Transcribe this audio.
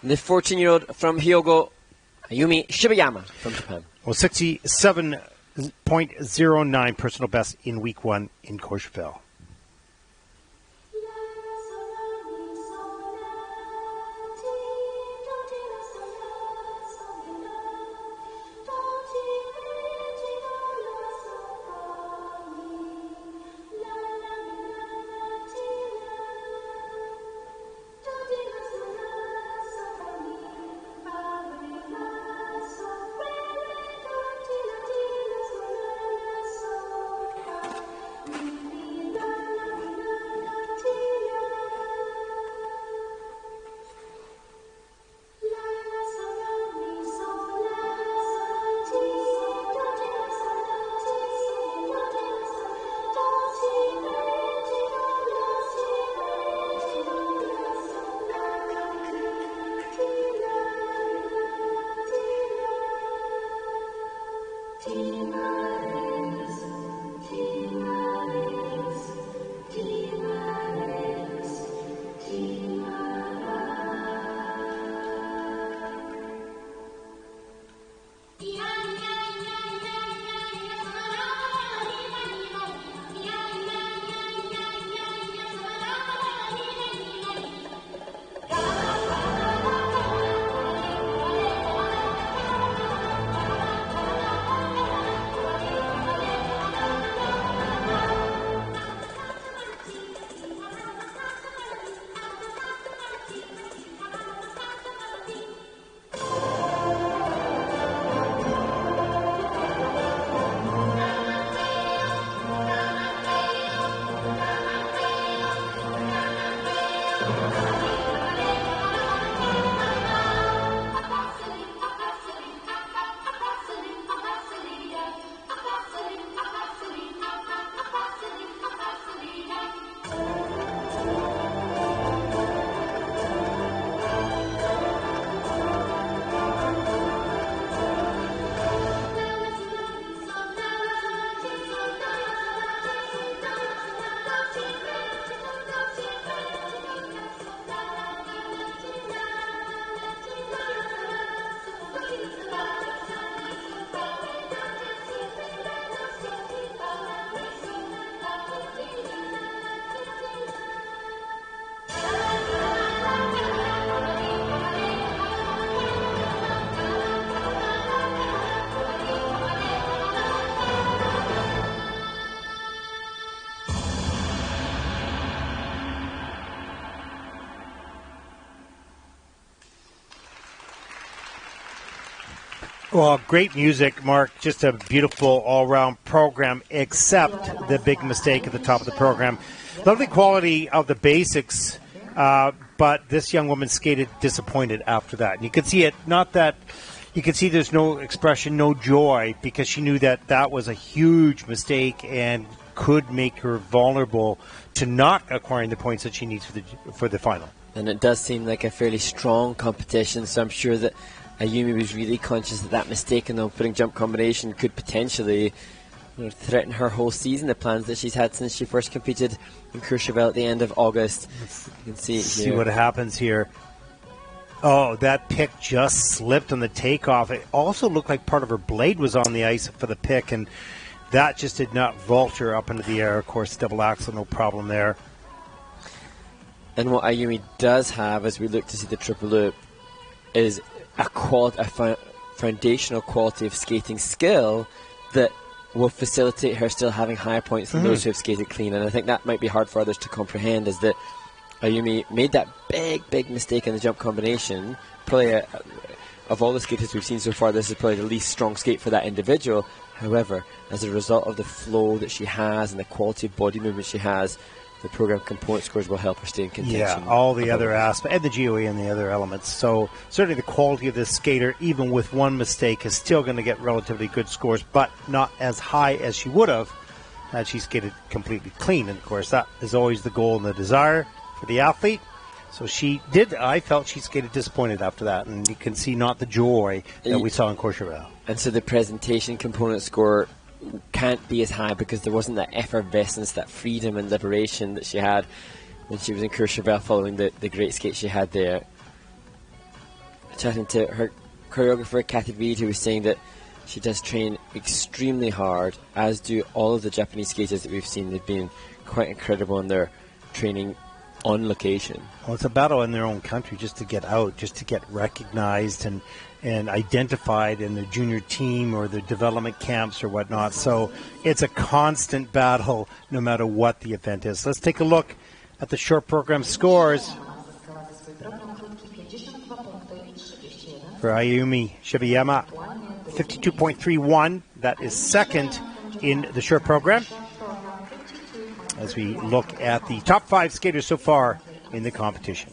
The 14-year-old from Hyogo, Ayumi Shibayama from Japan. Well, 67.09 personal best in week 1 in Courchevel. Well, great music, Mark. Just a beautiful all-round program, except the big mistake at the top of the program. Lovely quality of the basics, but this young woman skated disappointed after that. And you could see it, not that you could see there's no expression, no joy, because she knew that that was a huge mistake and could make her vulnerable to not acquiring the points that she needs for the final. And it does seem like a fairly strong competition, so I'm sure that Ayumi was really conscious that mistake in the opening jump combination could potentially threaten her whole season, the plans that she's had since she first competed in Courchevel at the end of August. You can see it here. See what happens here. Oh, that pick just slipped on the takeoff. It also looked like part of her blade was on the ice for the pick, and that just did not vulture up into the air. Of course, double axel, no problem there. And what Ayumi does have, as we look to see the triple loop, is a foundational quality of skating skill that will facilitate her still having higher points than those who have skated clean. And I think that might be hard for others to comprehend, is that Ayumi made that big mistake in the jump combination. Probably of all the skaters we've seen so far, this is probably the least strong skate for that individual. However, as a result of the flow that she has and the quality of body movement she has, the program component scores will help her stay in contention. Yeah, all the other aspects, and the GOE and the other elements. So certainly the quality of this skater, even with one mistake, is still going to get relatively good scores, but not as high as she would have had she skated completely clean. And of course, that is always the goal and the desire for the athlete. So she did, I felt she skated disappointed after that, and you can see not the joy that we saw in Courchevel. And so the presentation component score can't be as high because there wasn't that effervescence, that freedom and liberation that she had when she was in Courchevel following the great skate she had there. chatting to her choreographer, Kathy Reed, who was saying that she does train extremely hard, as do all of the Japanese skaters that we've seen. They've been quite incredible in their training on location. Well, it's a battle in their own country just to get out, just to get recognized and identified in the junior team or the development camps or whatnot. So it's a constant battle no matter what the event is. Let's take a look at the short program scores for Ayumi Shibayama. 52.31. That is second in the short program, as we look at the top 5 skaters so far in the competition.